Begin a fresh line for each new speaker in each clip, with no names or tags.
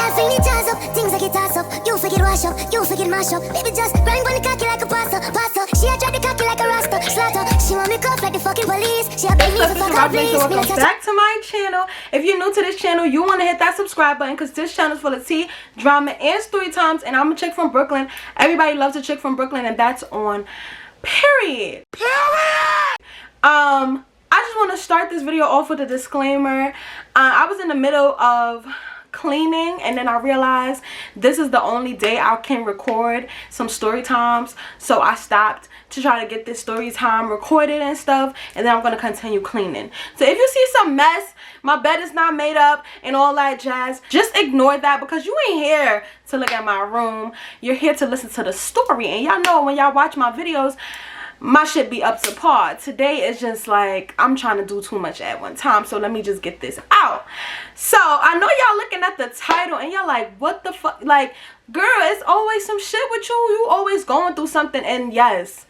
I fling the jazz up, things I get tossed up. You forget wash up, you forget mash up. Baby just grind on the cocky like a pasta. She a drop the cocky like a rasta. Slaughter, she want me cuff like the fucking police. She a beg me for fuck her please.
Welcome back to my channel. If you're new to this channel, you want to hit that subscribe button because this channel is full of tea, drama, and story times. And I'm a chick from Brooklyn. Everybody loves a chick from Brooklyn, and that's on period. I just want to start this video off with a disclaimer. I was in the middle of cleaning and then I realized this is the only day I can record some story times, so I stopped to try to get this story time recorded and stuff, and then I'm going to continue cleaning. So if you see some mess, my bed is not made up and all that jazz, just ignore that because you ain't here to look at my room. You're here to listen to the story, and y'all know when y'all watch my videos, my shit be up to par. Today is just like I'm trying to do too much at one time, so let me just get this out. So I know y'all looking at the title and y'all like, what the fuck? Like, girl, it's always some shit with you. You always going through something. And yes,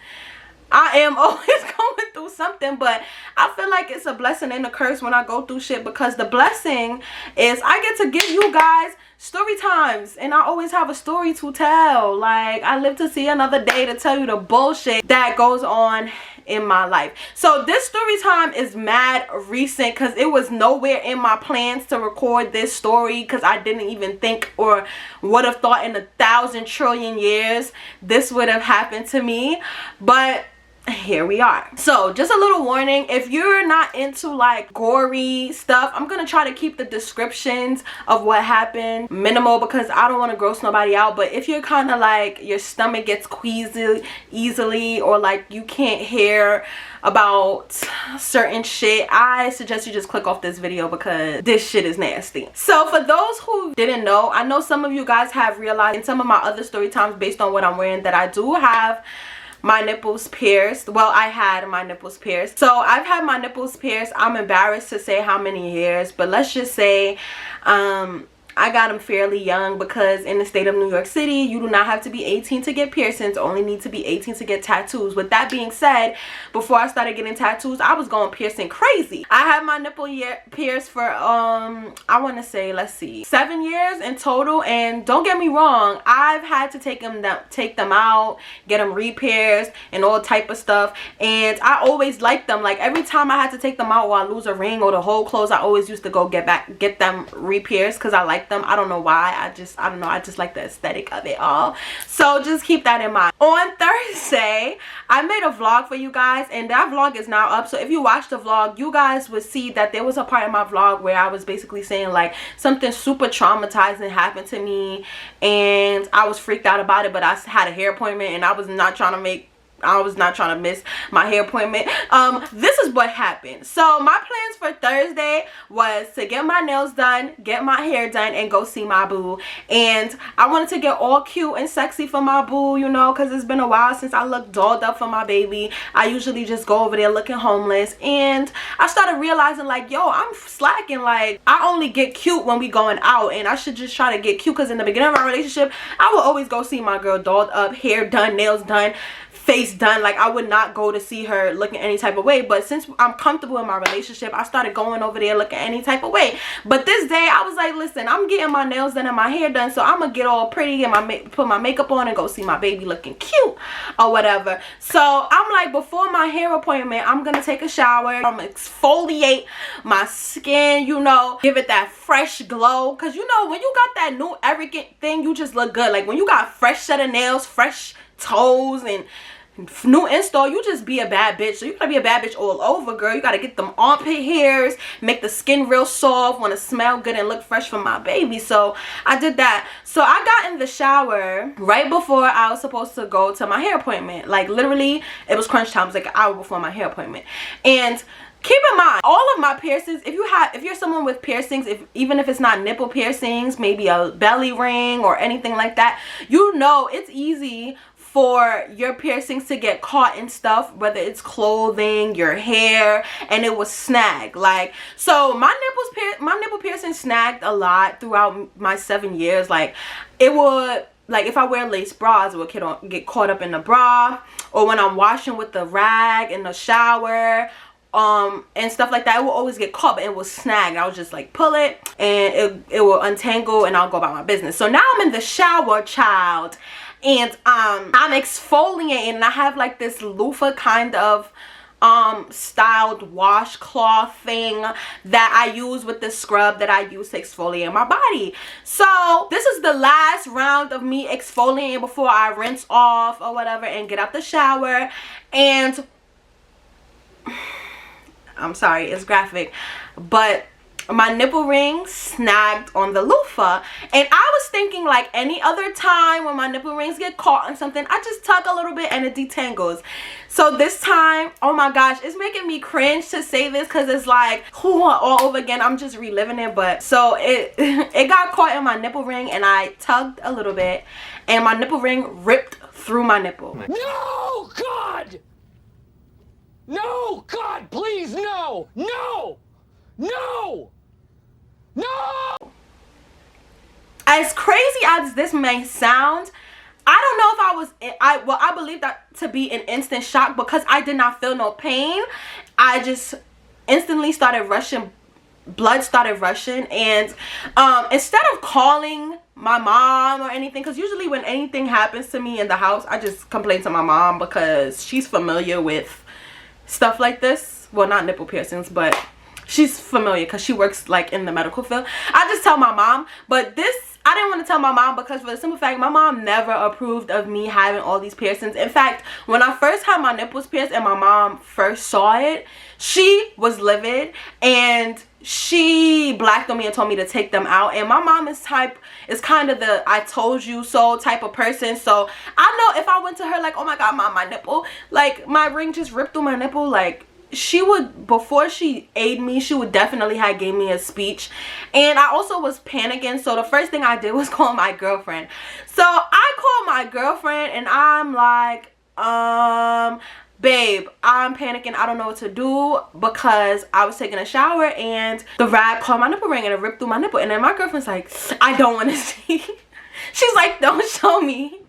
I am always going through something, but I feel like it's a blessing and a curse when I go through shit, because the blessing is I get to give you guys story times, and I always have a story to tell. Like, I live to see another day to tell you the bullshit that goes on in my life. So this story time is mad recent because it was nowhere in my plans to record this story, because I didn't even think or would have thought in 1,000 trillion years this would have happened to me, but here we are. So just a little warning, if you're not into like gory stuff, I'm gonna try to keep the descriptions of what happened minimal because I don't want to gross nobody out. But if you're kind of like your stomach gets queasy easily, or like you can't hear about certain shit, I suggest you just click off this video because this shit is nasty. So for those who didn't know, I know some of you guys have realized in some of my other story times based on what I'm wearing that I do have my nipples pierced. Well, I had my nipples pierced. So I've had my nipples pierced. I'm embarrassed to say how many years, but let's just say I got them fairly young, because in the state of New York City, you do not have to be 18 to get piercings, only need to be 18 to get tattoos. With that being said, before I started getting tattoos, I was going piercing crazy. I had my nipple pierced for I want to say, let's see, 7 years in total. And don't get me wrong, I've had to take them out, get them re-pierced and all type of stuff, and I always liked them. Like, every time I had to take them out or I lose a ring or the whole clothes, I always used to go get them re-pierced because I like them. I don't know why. I don't know. I just like the aesthetic of it all. So just keep that in mind. On Thursday, I made a vlog for you guys, and that vlog is now up. So if you watch the vlog, you guys would see that there was a part of my vlog where I was basically saying like something super traumatizing happened to me, and I was freaked out about it, but I had a hair appointment and I was not trying to miss my hair appointment. This is what happened. So my plans for Thursday was to get my nails done, get my hair done, and go see my boo. And I wanted to get all cute and sexy for my boo, you know, because it's been a while since I looked dolled up for my baby. I usually just go over there looking homeless, and I started realizing like, yo, I'm slacking. Like, I only get cute when we going out, and I should just try to get cute, because in the beginning of our relationship, I would always go see my girl dolled up, hair done, nails done, face done. Like, I would not go to see her looking any type of way. But since I'm comfortable in my relationship, I started going over there looking any type of way. But this day I was like, listen, I'm getting my nails done and my hair done, so I'm gonna get all pretty and put my makeup on and go see my baby looking cute or whatever. So I'm like, before my hair appointment, I'm gonna take a shower, I'm gonna exfoliate my skin, you know, give it that fresh glow, because you know when you got that new everything, you just look good. Like, when you got fresh set of nails, fresh toes, and new install, you just be a bad bitch. So you gotta be a bad bitch all over, girl. You gotta get them armpit hairs, make the skin real soft, want to smell good and look fresh for my baby. So I did that. So I got in the shower right before I was supposed to go to my hair appointment. Like, literally, it was crunch time. It was like an hour before my hair appointment. And keep in mind, all of my piercings, if you're someone with piercings, even if it's not nipple piercings, maybe a belly ring or anything like that, you know it's easy for your piercings to get caught in stuff, whether it's clothing, your hair, and it was snag. Like, so my nipple piercing snagged a lot throughout my 7 years. Like, it would, like, if I wear lace bras, it would get caught up in the bra, or when I'm washing with the rag in the shower, and stuff like that, it will always get caught, but it will snag. I would just like pull it and it will untangle and I'll go about my business. So now I'm in the shower, child, and I'm exfoliating, and I have like this loofah kind of styled washcloth thing that I use with the scrub that I use to exfoliate my body. So this is the last round of me exfoliating before I rinse off or whatever and get out the shower. And I'm sorry, it's graphic, but my nipple ring snagged on the loofah, and I was thinking like any other time when my nipple rings get caught on something, I just tug a little bit and it detangles. So this time, oh my gosh, it's making me cringe to say this because it's like all over again. I'm just reliving it. But so it got caught in my nipple ring, and I tugged a little bit and my nipple ring ripped through my nipple.
No, God! No, God, please, no! No! No! No!
As crazy as this may sound, I don't know if I believe that to be an instant shock because I did not feel no pain. I just instantly started rushing, blood started rushing, and instead of calling my mom or anything, because usually when anything happens to me in the house, I just complain to my mom because she's familiar with stuff like this. Well, not nipple piercings, but she's familiar because she works like in the medical field. I just tell my mom, but this I didn't want to tell my mom because for the simple fact my mom never approved of me having all these piercings. In fact, when I first had my nipples pierced and my mom first saw it, she was livid and she blacked on me and told me to take them out. And my mom is kind of the I told you so type of person. So I know if I went to her like, oh my god, mom, my nipple, like my ring just ripped through my nipple, like she would, before she aid me, she would definitely have gave me a speech. And I also was panicking, so the first thing I did was call my girlfriend. So I called my girlfriend and I'm like, babe, I'm panicking, I don't know what to do, because I was taking a shower and the rag caught my nipple ring and it ripped through my nipple. And then my girlfriend's like, I don't want to see. She's like, don't show me.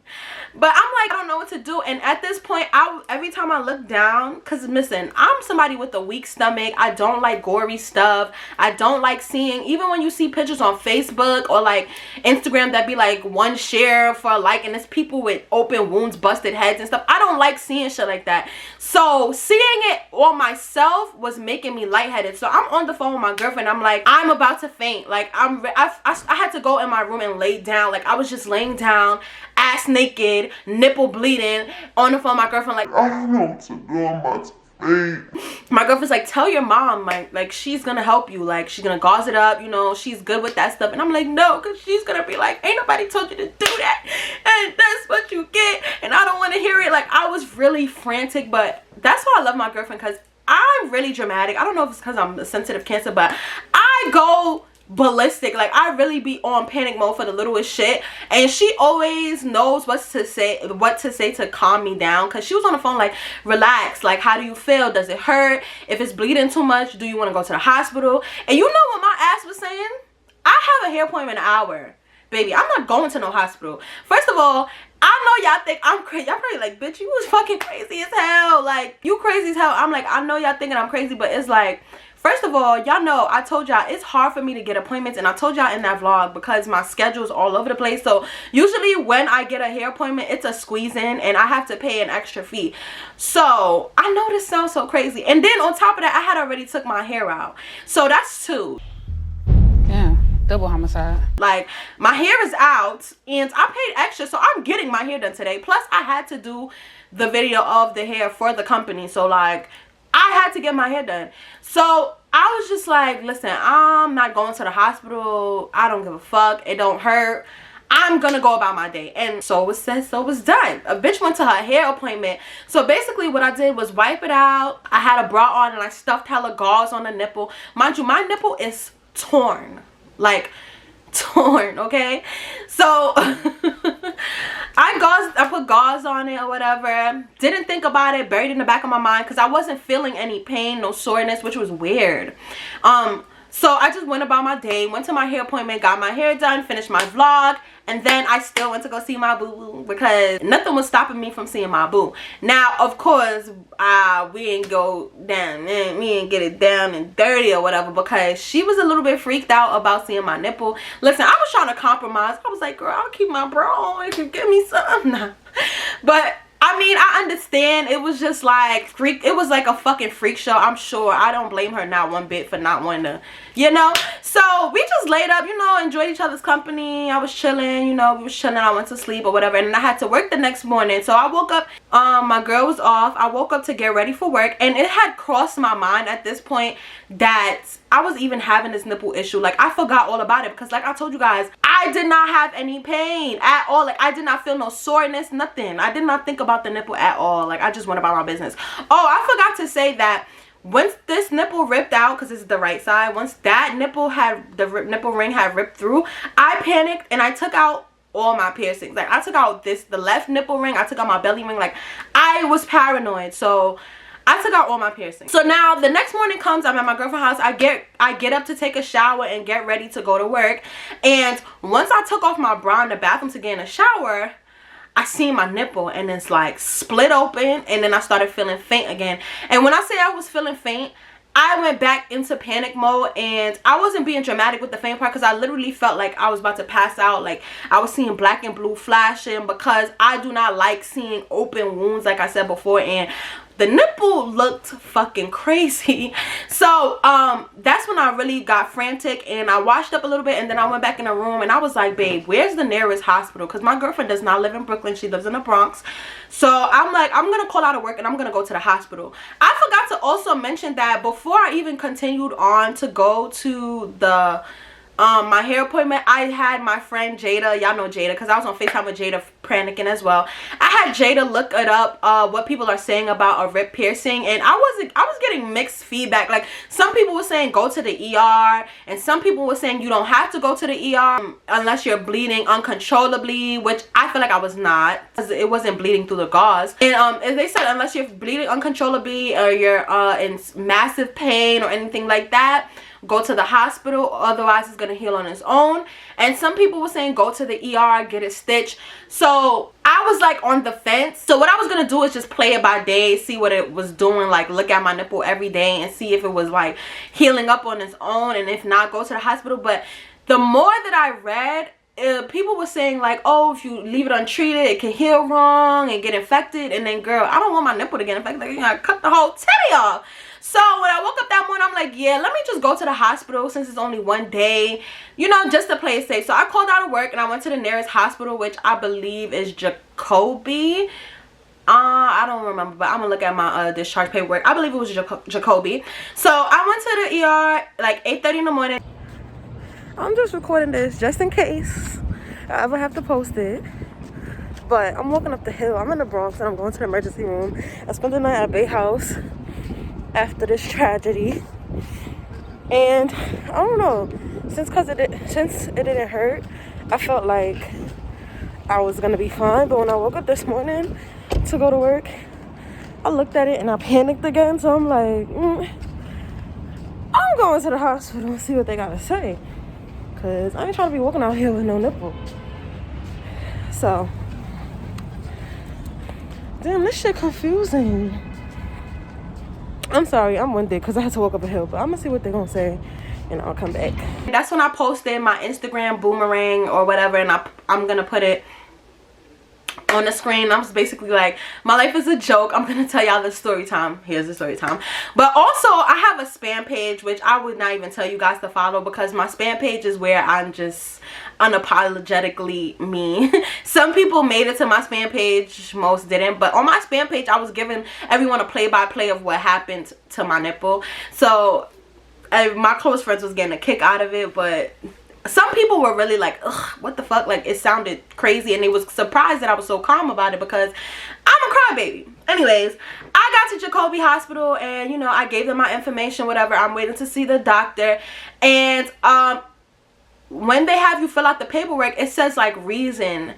But I'm like, I don't know what to do. And at this point, every time I look down, because listen, I'm somebody with a weak stomach. I don't like gory stuff. I don't like seeing, even when you see pictures on Facebook or like Instagram that be like one share for a like, and it's people with open wounds, busted heads and stuff. I don't like seeing shit like that. So seeing it on myself was making me lightheaded. So I'm on the phone with my girlfriend. I'm like, I'm about to faint. Like I had to go in my room and lay down. Like I was just laying down, ass naked, nipple bleeding, on the phone. My girlfriend like, I don't know what to do, I'm about to faint. My girlfriend's like, tell your mom, like she's gonna help you, like she's gonna gauze it up, you know, she's good with that stuff. And I'm like, no, because she's gonna be like, ain't nobody told you to do that, and that's what you get, and I don't want to hear it. Like I was really frantic. But that's why I love my girlfriend, because I'm really dramatic. I don't know if it's because I'm a sensitive Cancer, but I go ballistic. Like I really be on panic mode for the littlest shit, and she always knows what to say to calm me down, because she was on the phone like, relax, like how do you feel, does it hurt, if it's bleeding too much, do you want to go to the hospital? And you know what my ass was saying? I have a hair appointment in an hour, baby. I'm not going to no hospital. First of all, I know y'all think I'm crazy. Y'all probably like, bitch, you was fucking crazy as hell, like you crazy as hell. I'm like, I know y'all thinking I'm crazy, but it's like, first of all, y'all know I told y'all it's hard for me to get appointments, and I told y'all in that vlog because my schedule's all over the place. So usually when I get a hair appointment, it's a squeeze in and I have to pay an extra fee. So I know this sounds so crazy. And then on top of that, I had already took my hair out. So that's two.
Yeah, double homicide.
Like my hair is out and I paid extra, so I'm getting my hair done today. Plus I had to do the video of the hair for the company. So like I had to get my hair done. So I was just like, listen, I'm not going to the hospital. I don't give a fuck. It don't hurt. I'm gonna go about my day. And so it was said, so it was done. A bitch went to her hair appointment. So basically what I did was wipe it out. I had a bra on and I stuffed hella gauze on the nipple. Mind you, my nipple is torn. Like torn, okay? So I put gauze on it or whatever. Didn't think about it, buried in the back of my mind, because I wasn't feeling any pain, no soreness, which was weird. So I just went about my day, went to my hair appointment, got my hair done, finished my vlog, and then I still went to go see my boo because nothing was stopping me from seeing my boo. Now, of course, we ain't go down, we ain't get it down and dirty or whatever because she was a little bit freaked out about seeing my nipple. Listen, I was trying to compromise. I was like, girl, I'll keep my bra on if you give me some. Nah. But I mean, I understand. It was just like it was like a fucking freak show. I'm sure. I don't blame her not one bit for not wanting to, you know. So we just laid up, you know, enjoyed each other's company. I was chilling, you know, we was chilling. I went to sleep or whatever, and then I had to work the next morning. So I woke up, my girl was off. I woke up to get ready for work, and it had crossed my mind at this point that I was even having this nipple issue. Like, I forgot all about it because, like I told you guys, I did not have any pain at all. Like, I did not feel no soreness, nothing. I did not think about the nipple at all. Like, I just went about my business. Oh, I forgot to say that once this nipple ripped out, because this is the right side, once that nipple had, the nipple ring had ripped through, I panicked and I took out all my piercings. Like, I took out the left nipple ring, I took out my belly ring. Like, I was paranoid. So I took out all my piercings. So now the next morning comes, I'm at my girlfriend's house. I get up to take a shower and get ready to go to work. And once I took off my bra in the bathroom to get in a shower, I seen my nipple and it's like split open, and then I started feeling faint again. And when I say I was feeling faint, I went back into panic mode, and I wasn't being dramatic with the faint part because I literally felt like I was about to pass out. Like, I was seeing black and blue flashing because I do not like seeing open wounds, like I said before, and the nipple looked fucking crazy. So that's when I really got frantic, and I washed up a little bit, and then I went back in the room and I was like, babe, where's the nearest hospital? Because my girlfriend does not live in Brooklyn, she lives in the Bronx. So I'm like, I'm gonna call out of work and I'm gonna go to the hospital. I forgot to also mention that before I even continued on to go to the my hair appointment, I had my friend Jada, y'all know Jada because I was on FaceTime with Jada panicking as well. I had Jada look it up, what people are saying about a rib piercing, and I was getting mixed feedback. Like, some people were saying go to the ER, and some people were saying you don't have to go to the ER unless you're bleeding uncontrollably, which I feel like I was not, because it wasn't bleeding through the gauze. And they said unless you're bleeding uncontrollably or you're in massive pain or anything like that, go to the hospital, otherwise it's gonna heal on its own. And some people were saying go to the ER, get it stitched. So I was like on the fence. So what I was gonna do is just play it by day, see what it was doing, like look at my nipple every day and see if it was like healing up on its own, and if not, go to the hospital. But the more that I read, people were saying like, oh, if you leave it untreated, it can heal wrong and get infected. And then, girl, I don't want my nipple to get infected. Like, you gotta cut the whole titty off. So when I woke up that morning, I'm like, yeah, let me just go to the hospital since it's only one day, you know, just to play it safe. So I called out of work and I went to the nearest hospital, which I believe is Jacoby. I don't remember, but I'm gonna look at my discharge paperwork. I believe it was Jacoby. So I went to the ER like 8:30 in the morning. I'm just recording this just in case I ever have to post it. But I'm walking up the hill. I'm in the Bronx and I'm going to the emergency room. I spent the night at a Bay house after this tragedy, and I don't know, since it didn't hurt, I felt like I was gonna be fine. But when I woke up this morning to go to work, I looked at it and I panicked again. So I'm like, I'm going to the hospital and see what they gotta say, because I ain't trying to be walking out here with no nipple. So damn, this shit confusing. I'm sorry, I'm winded because I had to walk up a hill, but I'm gonna see what they're gonna say and I'll come back. That's when I posted my Instagram boomerang or whatever, and I'm gonna put it on the screen. I'm just basically like, my life is a joke. I'm gonna tell y'all the story time. Here's the story time. But also, I have a spam page, which I would not even tell you guys to follow, because my spam page is where I'm just unapologetically me. Some people made it to my spam page, most didn't. But on my spam page, I was giving everyone a play-by-play of what happened to my nipple. So my close friends was getting a kick out of it, but some people were really like, ugh, what the fuck? Like, it sounded crazy, and they was surprised that I was so calm about it because I'm a crybaby. Anyways, I got to Jacoby Hospital, and, you know, I gave them my information, whatever. I'm waiting to see the doctor. And when they have you fill out the paperwork, it says, like, reason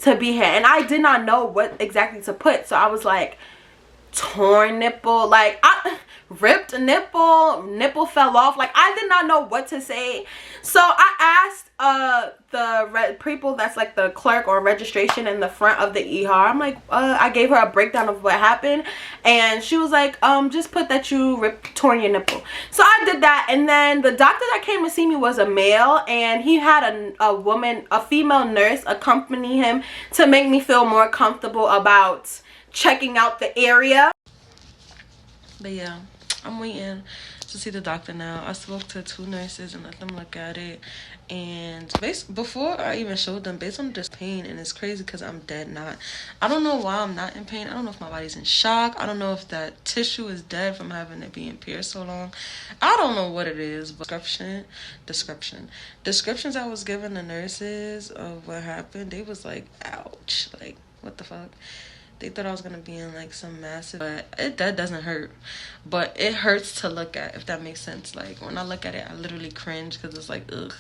to be here. And I did not know what exactly to put. So I was like, torn nipple, like I ripped a nipple fell off. Like I did not know what to say, so I asked the people that's like the clerk or registration in the front of the ER. I'm like, I gave her a breakdown of what happened, and she was like, just put that you torn your nipple. So I did that, and then the doctor that came to see me was a male, and he had a female nurse accompany him to make me feel more comfortable about checking out the area. But yeah, I'm waiting to see the doctor now. I spoke to 2 nurses and let them look at it, and before I even showed them, based on this pain, and it's crazy because I'm dead not. I don't know why I'm not in pain. I don't know if my body's in shock. I don't know if that tissue is dead from having it being pierced so long. I don't know what it is, but descriptions I was giving the nurses of what happened, they was like, ouch, like what the fuck. They thought I was gonna be in like some massive, but that doesn't hurt, but it hurts to look at, if that makes sense. Like when I look at it, I literally cringe because it's like ugh.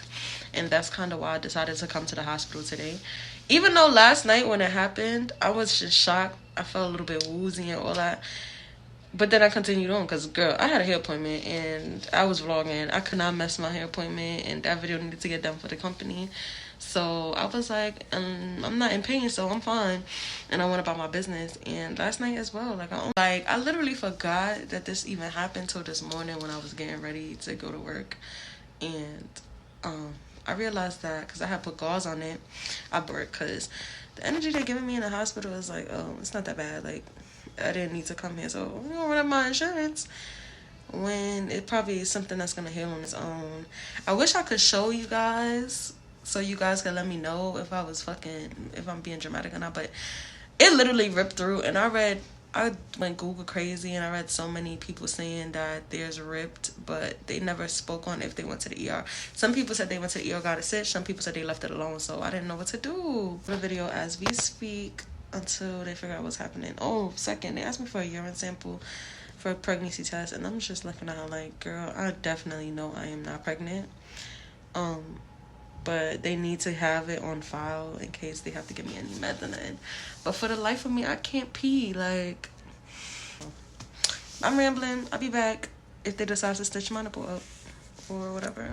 And that's kind of why I decided to come to the hospital today, even though last night when it happened I was just shocked. I felt a little bit woozy and all that, but then I continued on because girl, I had a hair appointment and I was vlogging. I could not mess my hair appointment, and that video needed to get done for the company. So I was like, I'm not in pain, so I'm fine, and I went about my business. And last night as well, like I literally forgot that this even happened till this morning when I was getting ready to go to work. And I realized that because I had put gauze on it, I work because the energy they're giving me in the hospital is like, oh, it's not that bad, like I didn't need to come here, so I'm gonna run up my insurance when it probably is something that's gonna heal on its own. I wish I could show you guys so you guys can let me know if if I'm being dramatic or not, but it literally ripped through. And I went Google crazy, and I read so many people saying that theirs ripped, but they never spoke on if they went to the ER. Some people said they went to the ER, got it stitched. Some people said they left it alone, so I didn't know what to do. The video as we speak until they figure out what's happening. Oh, second, they asked me for a urine sample for a pregnancy test, and I'm just looking at her like, girl, I definitely know I am not pregnant. But they need to have it on file in case they have to give me any meds in the end. But for the life of me, I can't pee. Like, I'm rambling. I'll be back if they decide to stitch my nipple up or whatever.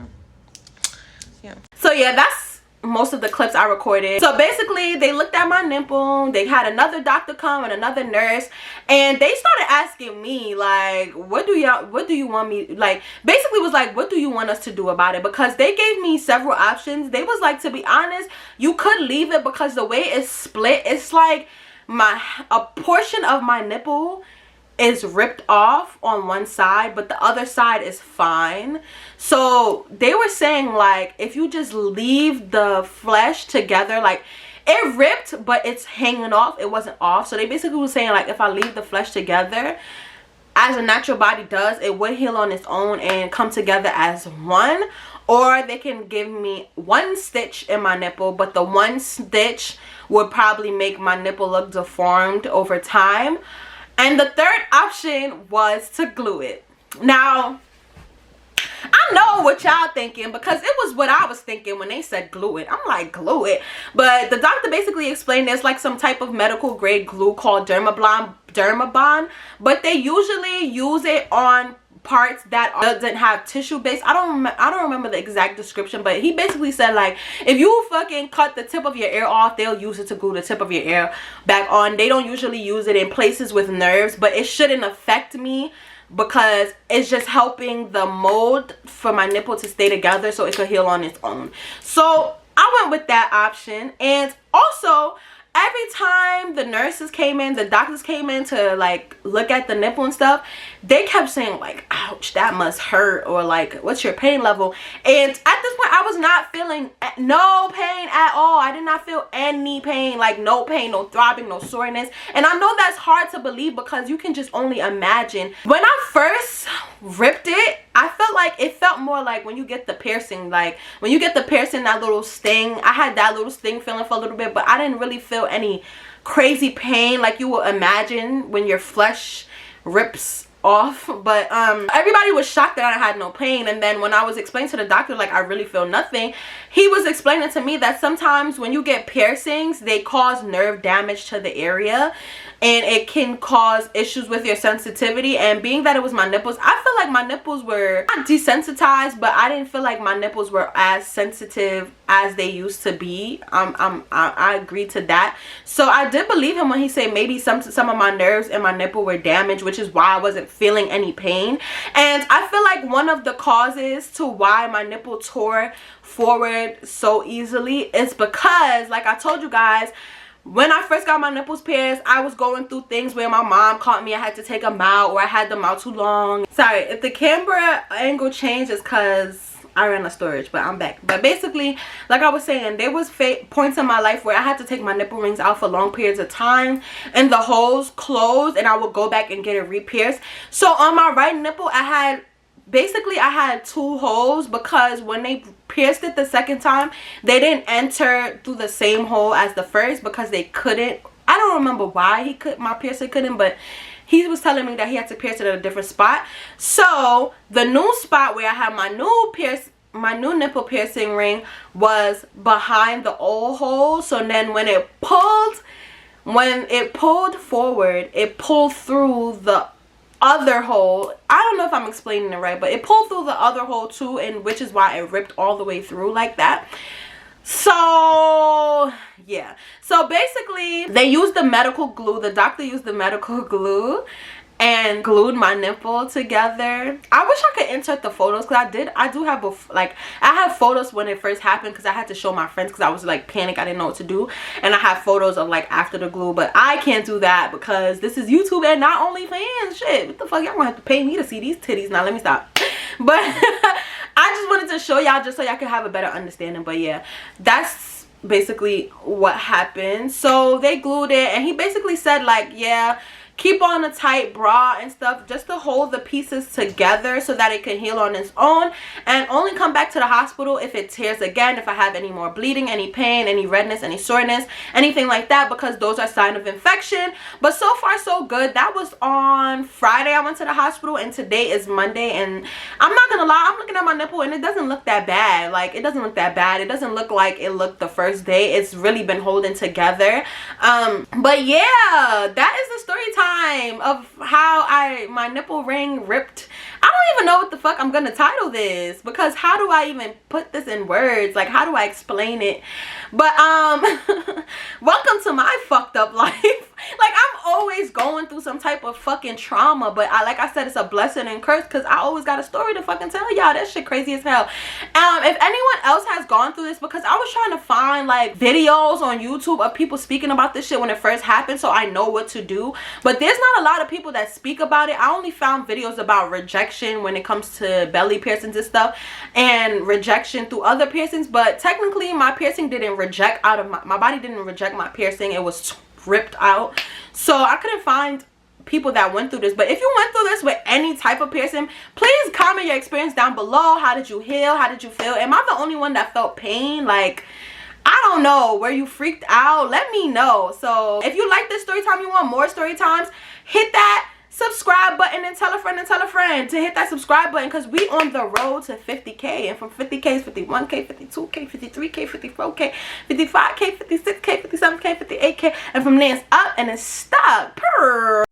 Yeah. So yeah, that's most of the clips I recorded. So basically, they looked at my nipple. They had another doctor come and another nurse, and they started asking me like, what do you want me, like, basically was like, what do you want us to do about it? Because they gave me several options. They was like, to be honest, you could leave it because the way it's split, it's like a portion of my nipple is ripped off on one side, but the other side is fine. So they were saying like, if you just leave the flesh together, like it ripped but it's hanging off, it wasn't off. So they basically were saying like, if I leave the flesh together as a natural body does, it would heal on its own and come together as one. Or they can give me 1 stitch in my nipple, but the 1 stitch would probably make my nipple look deformed over time. And the third option was to glue it. Now, I know what y'all thinking, because it was what I was thinking when they said glue it. I'm like, glue it? But the doctor basically explained there's like some type of medical grade glue called Dermabond, but they usually use it on parts that doesn't have tissue base. I don't remember the exact description, but he basically said like, if you fucking cut the tip of your ear off, they'll use it to glue the tip of your ear back on. They don't usually use it in places with nerves, but it shouldn't affect me because it's just helping the mold for my nipple to stay together so it could heal on its own. So I went with that option. And also, every time the nurses came in, the doctors came in to like look at the nipple and stuff, they kept saying like, ouch, that must hurt, or like, what's your pain level? And at this point, I was not feeling no pain at all. I did not feel any pain, like no pain, no throbbing, no soreness. And I know that's hard to believe because you can just only imagine. When I first ripped it, I felt like it felt more like when you get the piercing, like when you get the piercing, that little sting. I had that little sting feeling for a little bit, but I didn't really feel any crazy pain like you will imagine when your flesh rips off. But everybody was shocked that I had no pain. And then when I was explaining to the doctor like I really feel nothing, he was explaining to me that sometimes when you get piercings, they cause nerve damage to the area, and it can cause issues with your sensitivity. And being that it was my nipples, I feel like my nipples were not desensitized, but I didn't feel like my nipples were as sensitive as they used to be. I agree to that. So I did believe him when he said maybe some of my nerves and my nipple were damaged, which is why I wasn't feeling any pain. And I feel like one of the causes to why my nipple tore forward so easily is because, like I told you guys, when I first got my nipples pierced, I was going through things where my mom caught me. I had to take them out, or I had them out too long. Sorry, if the camera angle changes, because I ran a storage, but I'm back. But basically, like I was saying, there was points in my life where I had to take my nipple rings out for long periods of time, and the holes closed, and I would go back and get it re-pierced. So on my right nipple, I had 2 holes, because when they pierced it the second time, they didn't enter through the same hole as the first, because they couldn't. I don't remember why my piercer couldn't, but he was telling me that he had to pierce it at a different spot. So the new spot where I had my new nipple piercing ring was behind the old hole. So then when it pulled forward, it pulled through the other hole. I don't know if I'm explaining it right, but it pulled through the other hole too, and which is why it ripped all the way through like that. So yeah, so basically they used the medical glue. The doctor used the medical glue and glued my nipple together. I wish I could insert the photos, because I do have I have photos when it first happened, because I had to show my friends, because I was like panicked, I didn't know what to do. And I have photos of like after the glue, but I can't do that because this is YouTube and not OnlyFans. Shit, what the fuck, y'all gonna have to pay me to see these titties. Now let me stop. But I just wanted to show y'all just so y'all could have a better understanding. But yeah, that's basically what happened. So they glued it, and he basically said like, yeah, keep on a tight bra and stuff just to hold the pieces together so that it can heal on its own, and only come back to the hospital if it tears again, if I have any more bleeding, any pain, any redness, any soreness, anything like that, because those are signs of infection. But so far so good. That was on Friday I went to the hospital, and today is Monday, and I'm not gonna lie, I'm looking at my nipple and it doesn't look that bad. Like, it doesn't look that bad. It doesn't look like it looked the first day. It's really been holding together. But yeah, that is the story time of how my nipple ring ripped. I don't even know what the fuck I'm gonna title this, because how do I even put this in words? Like, how do I explain it? But welcome to my fucked up life. Like, I'm always going through some type of fucking trauma, but like I said, it's a blessing and curse, because I always got a story to fucking tell y'all. That shit crazy as hell. If anyone else has gone through this, because I was trying to find like videos on YouTube of people speaking about this shit when it first happened, so I know what to do. But there's not a lot of people that speak about it. I only found videos about rejection when it comes to belly piercings and stuff, and rejection through other piercings. But technically my piercing didn't reject out of my body didn't reject my piercing. It was ripped out. So I couldn't find people that went through this. But if you went through this with any type of piercing, please comment your experience down below. How did you heal? How did you feel? Am I the only one that felt pain? Like, I don't know. Were you freaked out? Let me know. So if you like this story time, you want more story times, hit that subscribe button and tell a friend to hit that subscribe button, because we on the road to 50K, and from 50K is 51K, 52K, 53K, 54K, 55K, 56K, 57K, 58K, and from there it's up and it's stuck. Purr.